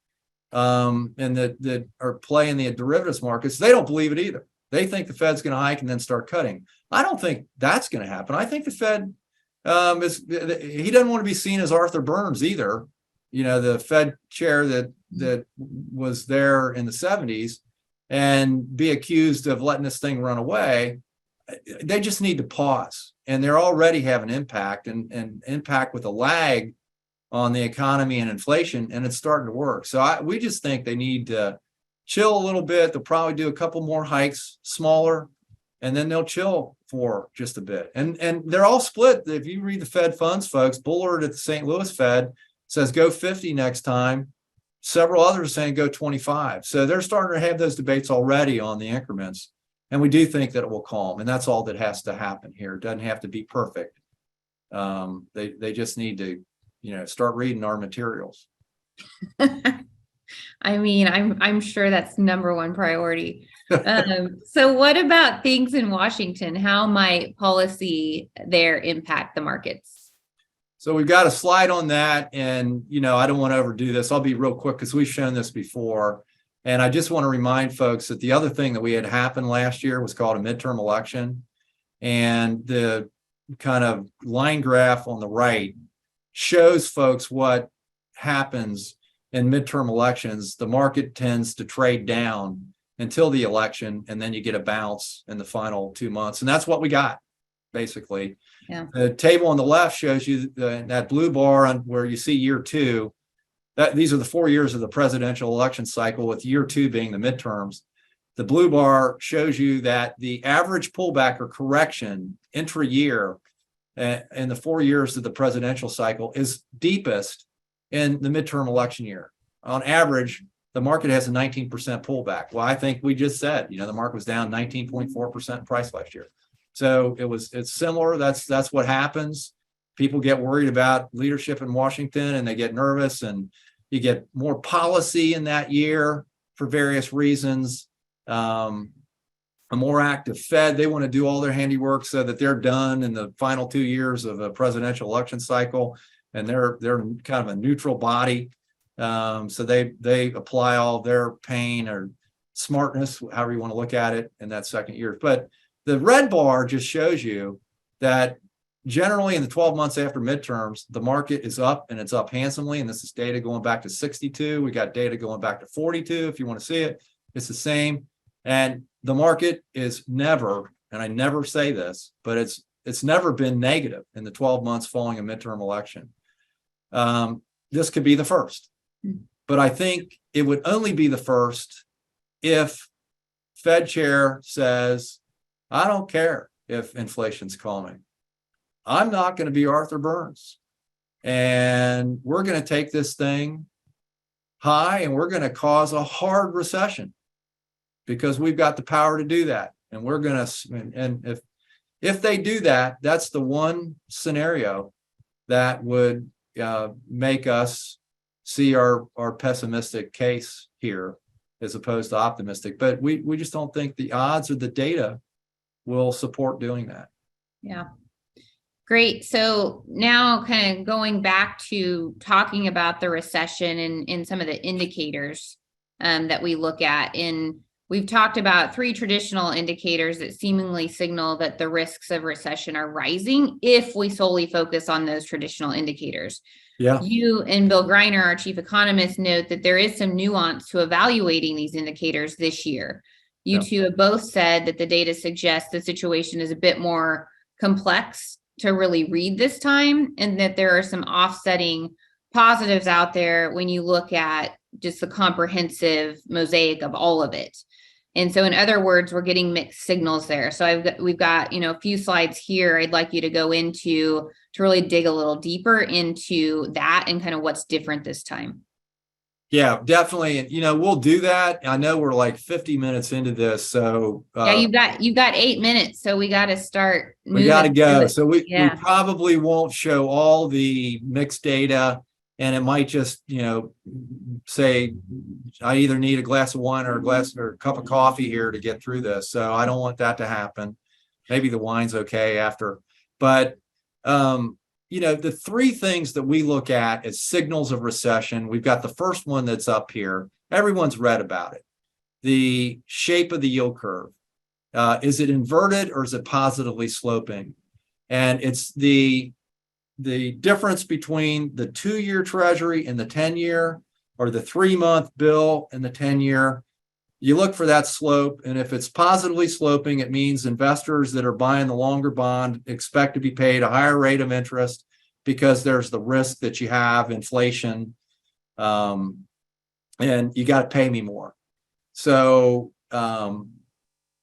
and that are playing the derivatives markets, they don't believe it either. They think the Fed's going to hike and then start cutting. I don't think that's going to happen. I think the Fed he doesn't want to be seen as Arthur Burns either. The Fed chair that was there in the 70s, and be accused of letting this thing run away. They just need to pause. And they're already having impact and impact with a lag on the economy and inflation, and it's starting to work. So we just think they need to chill a little bit. They'll probably do a couple more hikes, smaller, and then they'll chill for just a bit. And they're all split. If you read the Fed funds, folks, Bullard at the St. Louis Fed says go 50 next time. Several others saying go 25. So they're starting to have those debates already on the increments. And we do think that it will calm. And that's all that has to happen here. It doesn't have to be perfect. They just need to, start reading our materials. I mean, I'm sure that's number one priority. So what about things in Washington? How might policy there impact the markets? So we've got a slide on that, and I don't want to overdo this. I'll be real quick because we've shown this before. And I just want to remind folks that the other thing that we had happen last year was called a midterm election. And the kind of line graph on the right shows folks what happens in midterm elections. The market tends to trade down until the election, and then you get a bounce in the final 2 months. And that's what we got, basically. Yeah. The table on the left shows you that blue bar on where you see year 2. These are the 4 years of the presidential election cycle, with year 2 being the midterms. The blue bar shows you that the average pullback or correction intra-year in the 4 years of the presidential cycle is deepest in the midterm election year. On average, the market has a 19% pullback. Well, I think we just said, the market was down 19.4% in price last year. So it's similar. That's what happens. People get worried about leadership in Washington, and they get nervous, and you get more policy in that year for various reasons. A more active Fed, they want to do all their handiwork so that they're done in the final 2 years of a presidential election cycle. and they're kind of a neutral body. So they apply all their pain or smartness, however you want to look at it, in that second year. But the red bar just shows you that generally in the 12 months after midterms, the market is up, and it's up handsomely. And this is data going back to 62. We got data going back to 42. If you want to see it, it's the same. And the market is never, and I never say this, but it's never been negative in the 12 months following a midterm election. This could be the first, but I think it would only be the first if Fed chair says, I don't care if inflation's calming. I'm not going to be Arthur Burns, and we're going to take this thing high, and we're going to cause a hard recession because we've got the power to do that. And we're going to, and if they do that, that's the one scenario that would make us see our pessimistic case here as opposed to optimistic. But we just don't think the odds or the data will support doing that. Yeah. Great. So now kind of going back to talking about the recession and some of the indicators that we look at. And we've talked about three traditional indicators that seemingly signal that the risks of recession are rising if we solely focus on those traditional indicators. Yeah. You and Bill Greiner, our chief economist, note that there is some nuance to evaluating these indicators this year. You two have both said that the data suggests the situation is a bit more complex to really read this time, and that there are some offsetting positives out there when you look at just the comprehensive mosaic of all of it. And so in other words, we're getting mixed signals there. So we've got, a few slides here I'd like you to go into to really dig a little deeper into that and kind of what's different this time. Yeah, definitely. And, we'll do that. I know we're like 50 minutes into this. So you've got 8 minutes. So we got to start. We got to go. So we probably won't show all the mixed data, and it might just, say I either need a glass of wine or a cup of coffee here to get through this. So I don't want that to happen. Maybe the wine's okay after, but the three things that we look at as signals of recession, we've got the first one that's up here. Everyone's read about it. The shape of the yield curve. Is it inverted or is it positively sloping? And it's the difference between the 2-year treasury and the 10-year, or the 3-month bill and the 10-year. You look for that slope, and if it's positively sloping, it means investors that are buying the longer bond expect to be paid a higher rate of interest because there's the risk that you have inflation, and you got to pay me more. So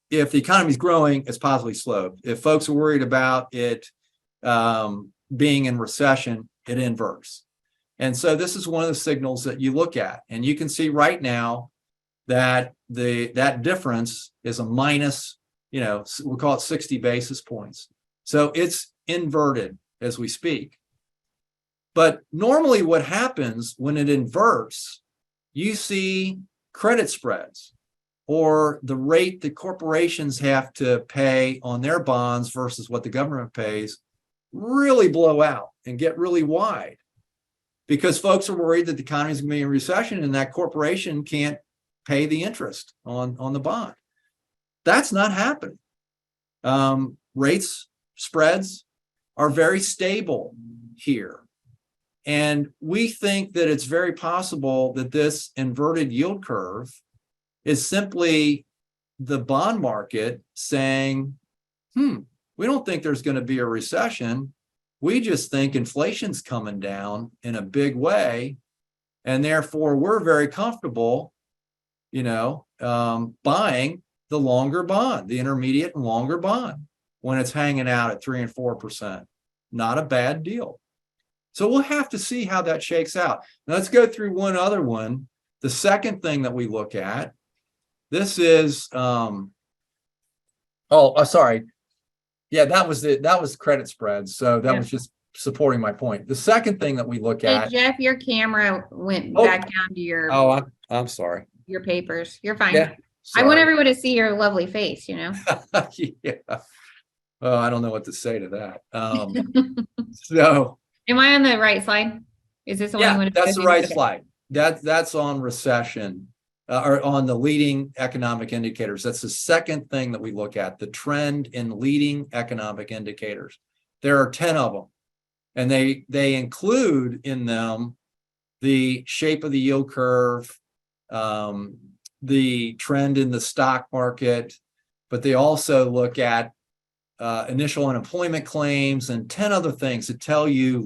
if the economy is growing, it's positively sloped. If folks are worried about it being in recession, it inverts. And so this is one of the signals that you look at, and you can see right now that that difference is a minus, we'll call it 60 basis points. So it's inverted as we speak. But normally what happens when it inverts, you see credit spreads, or the rate that corporations have to pay on their bonds versus what the government pays, really blow out and get really wide, because folks are worried that the economy is going to be in recession and that corporation can't pay the interest on the bond. That's not happening. Rates, spreads are very stable here. And we think that it's very possible that this inverted yield curve is simply the bond market saying, we don't think there's going to be a recession. We just think inflation's coming down in a big way. And therefore, we're very comfortable, buying the longer bond, the intermediate and longer bond, when it's hanging out at 3 and 4%. Not a bad deal. So we'll have to see how that shakes out. Now let's go through one other one. The second thing that we look at, this is, sorry. Yeah, that was credit spreads. So that was just supporting my point. The second thing that we look at. Hey, Jeff, your camera went back down to your. Oh, I'm sorry. Your papers. You're fine. Yeah, I want everyone to see your lovely face, Yeah. Well, I don't know what to say to that. So Am I on the right slide? Is this the one you Yeah, want to that's the right Okay. slide. That's on recession, or on the leading economic indicators. That's the second thing that we look at, the trend in leading economic indicators. There are 10 of them, and they include in them the shape of the yield curve, the trend in the stock market, but they also look at initial unemployment claims and 10 other things that tell you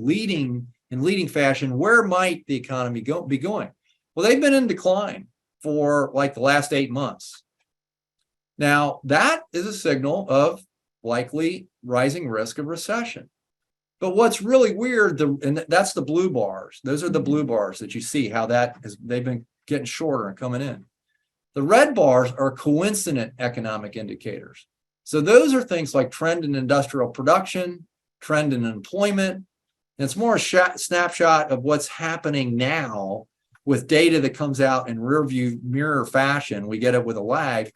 in leading fashion, where might the economy be going? Well, they've been in decline for like the last 8 months. Now, that is a signal of likely rising risk of recession. But what's really weird, and that's the blue bars. Those are the blue bars that you see how they've been getting shorter and coming in. The red bars are coincident economic indicators. So those are things like trend in industrial production, trend in employment. And it's more a snapshot of what's happening now with data that comes out in rearview mirror fashion. We get it with a lag.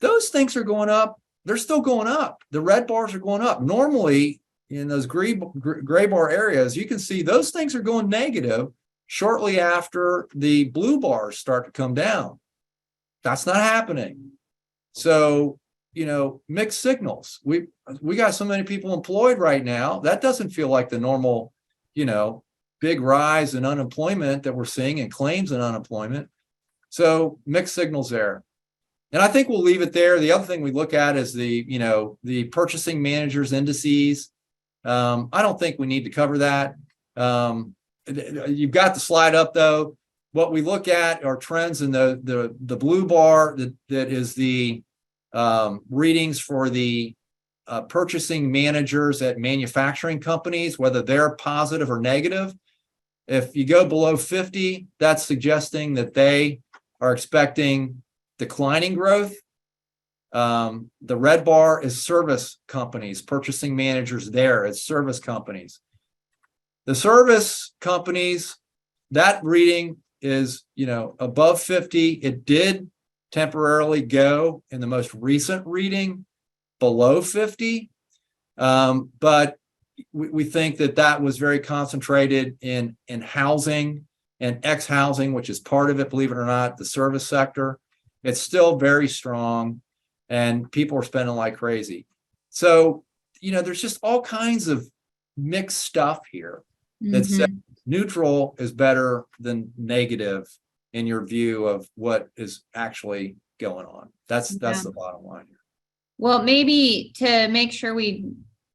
Those things are going up. They're still going up. The red bars are going up. Normally, in those gray bar areas, you can see those things are going negative shortly after the blue bars start to come down. That's not happening. So, mixed signals. We got so many people employed right now. That doesn't feel like the normal, big rise in unemployment that we're seeing in claims and unemployment. So mixed signals there. And I think we'll leave it there. The other thing we look at is the purchasing managers indices. I don't think we need to cover that. You've got the slide up though. What we look at are trends in the blue bar that is the readings for the purchasing managers at manufacturing companies, whether they're positive or negative. If you go below 50, that's suggesting that they are expecting declining growth. The red bar is service companies, purchasing managers there. It's service companies. The service companies, that reading is, above 50. It did temporarily go in the most recent reading below 50. But we think that was very concentrated in housing and ex-housing, which is part of it, believe it or not, the service sector. It's still very strong and people are spending like crazy. So, there's just all kinds of mixed stuff here that says neutral is better than negative in your view of what is actually going on. That's the bottom line here. Well, maybe to make sure we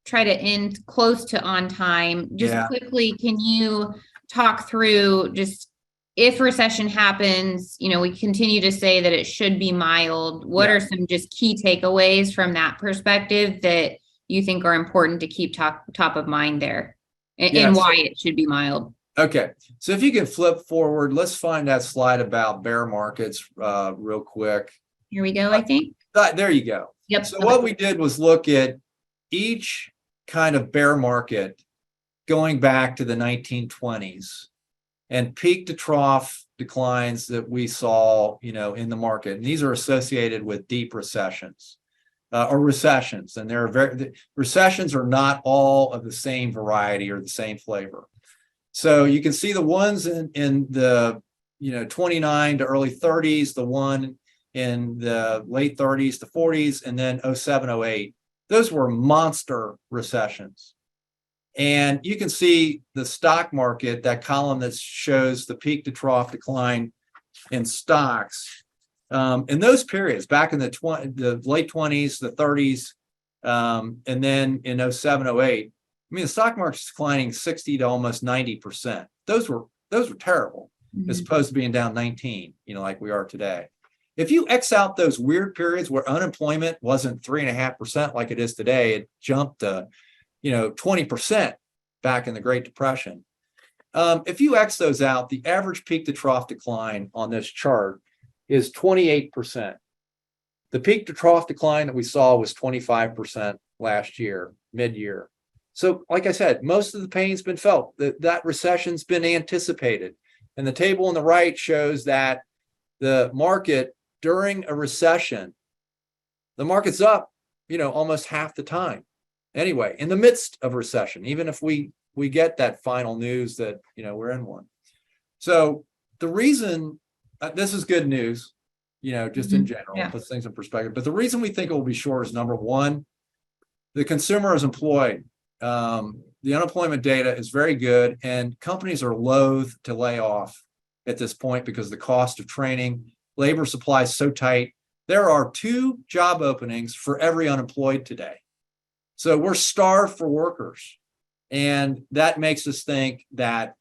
try to end close to on time, just quickly, can you talk through just if recession happens, we continue to say that it should be mild. What are some just key takeaways from that perspective that you think are important to keep top of mind there and why it should be mild? Okay. So if you can flip forward, let's find that slide about bear markets real quick. Here we go, I think. There you go. Yep. So what we did was look at each kind of bear market going back to the 1920s and peak to trough declines that we saw, in the market. And these are associated with deep recessions or recessions. And recessions are not all of the same variety or the same flavor. So you can see the ones in the 29 to early 30s, the one in the late 30s to 40s, and then 07, 08. Those were monster recessions. And you can see the stock market, that column that shows the peak to trough decline in stocks. In those periods, back in the late 20s, the 30s, and then in 07, 08, the stock market's declining 60 to almost 90%. Those were terrible, as opposed to being down 19, like we are today. If you X out those weird periods where unemployment wasn't 3.5% like it is today, it jumped to 20% back in the Great Depression. If you X those out, the average peak to trough decline on this chart is 28%. The peak to trough decline that we saw was 25% last year, mid-year. So like I said, most of the pain's been felt. That recession's been anticipated. And the table on the right shows that the market during a recession, the market's up, almost half the time. Anyway, in the midst of recession, even if we we get that final news that, we're in one. So the reason, this is good news, just in general, puts things in perspective. But the reason we think it will be short is, number one, the consumer is employed. The unemployment data is very good, and companies are loath to lay off at this point because the cost of training, labor supply is so tight. There are 2 job openings for every unemployed today. So we're starved for workers. And that makes us think that,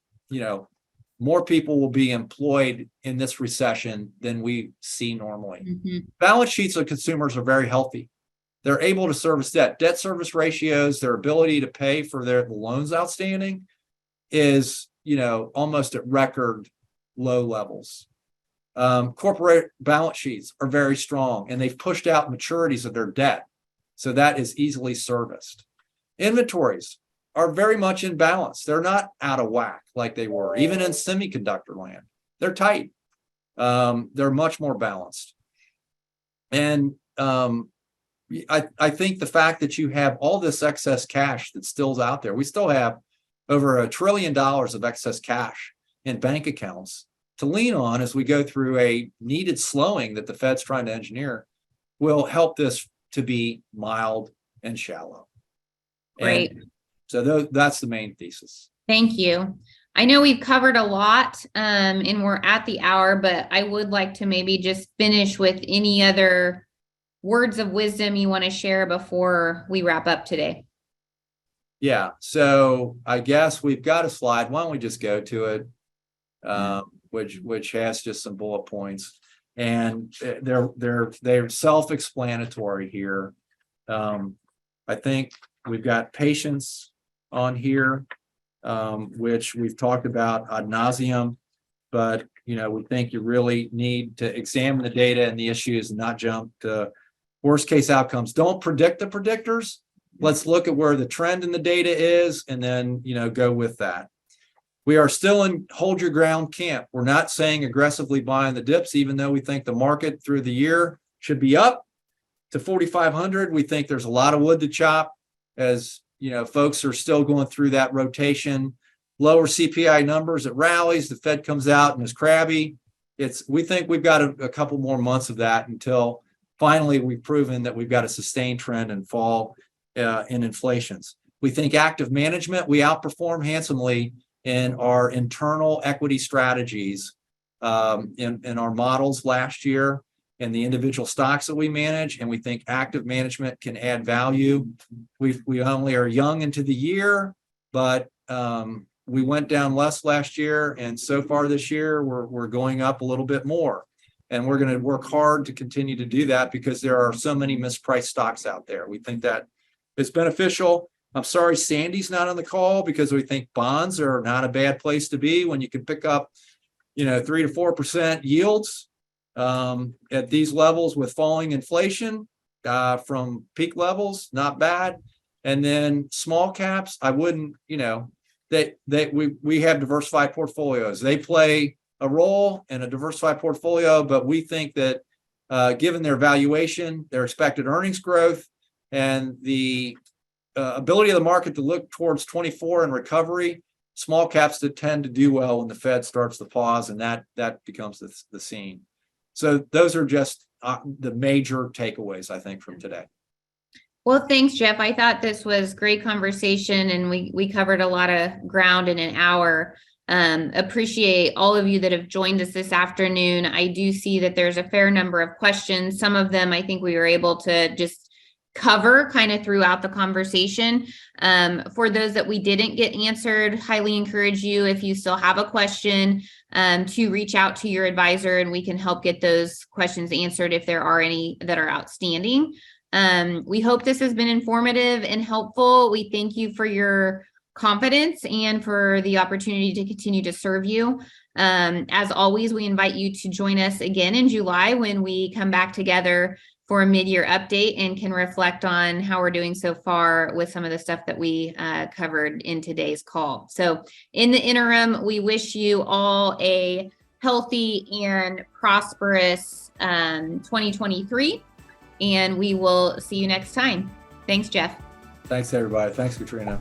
more people will be employed in this recession than we see normally. Balance sheets of consumers are very healthy. They're able to service debt. Debt service ratios, their ability to pay for the loans outstanding is, almost at record low levels. Corporate balance sheets are very strong, and they've pushed out maturities of their debt. So that is easily serviced. Inventories are very much in balance. They're not out of whack like they were, even in semiconductor land. They're tight. They're much more balanced. And I think the fact that you have all this excess cash that still's out there, we still have over $1 trillion of excess cash in bank accounts to lean on as we go through a needed slowing that the Fed's trying to engineer, will help this to be mild and shallow. Great. And so that's the main thesis. Thank you. I know we've covered a lot and we're at the hour, but I would like to maybe just finish with any other words of wisdom you want to share before we wrap up today. Yeah, so I guess we've got a slide. Why don't we just go to it, which has just some bullet points, and they're self-explanatory here. I think we've got patience on here, which we've talked about ad nauseum, but we think you really need to examine the data and the issues and not jump to worst case outcomes. Don't predict the predictors. Let's look at where the trend in the data is and then, go with that. We are still in hold your ground camp. We're not saying aggressively buying the dips, even though we think the market through the year should be up to 4,500. We think there's a lot of wood to chop as, folks are still going through that rotation. Lower CPI numbers, it rallies, the Fed comes out and is crabby. We think we've got a couple more months of that until finally we've proven that we've got a sustained trend and fall in inflations. We think active management, we outperform handsomely in our internal equity strategies in our models last year and the individual stocks that we manage, and we think active management can add value. We only are young into the year, but we went down less last year, and so far this year we're going up a little bit more. And we're going to work hard to continue to do that because there are so many mispriced stocks out there. We think that it's beneficial. I'm sorry Sandy's not on the call because we think bonds are not a bad place to be when you can pick up, 3 to 4% yields at these levels with falling inflation from peak levels, not bad. And then small caps, I wouldn't, we have diversified portfolios. They play a role in a diversified portfolio, but we think that given their valuation, their expected earnings growth, and the ability of the market to look towards 24 and recovery, small caps that tend to do well when the Fed starts to pause, and that becomes the scene. So those are just the major takeaways, I think, from today. Well, thanks, Jeff. I thought this was great conversation, and we covered a lot of ground in an hour. Appreciate all of you that have joined us this afternoon. I do see that there's a fair number of questions. Some of them I think we were able to just cover kind of throughout the conversation. For those that we didn't get answered, highly encourage you, if you still have a question, to reach out to your advisor, and we can help get those questions answered if there are any that are outstanding. We hope this has been informative and helpful. We thank you for your confidence and for the opportunity to continue to serve you. As always, we invite you to join us again in July when we come back together for a mid-year update and can reflect on how we're doing so far with some of the stuff that we covered in today's call. So in the interim, we wish you all a healthy and prosperous 2023, and we will see you next time. Thanks, Jeff. Thanks, everybody. Thanks, Katrina.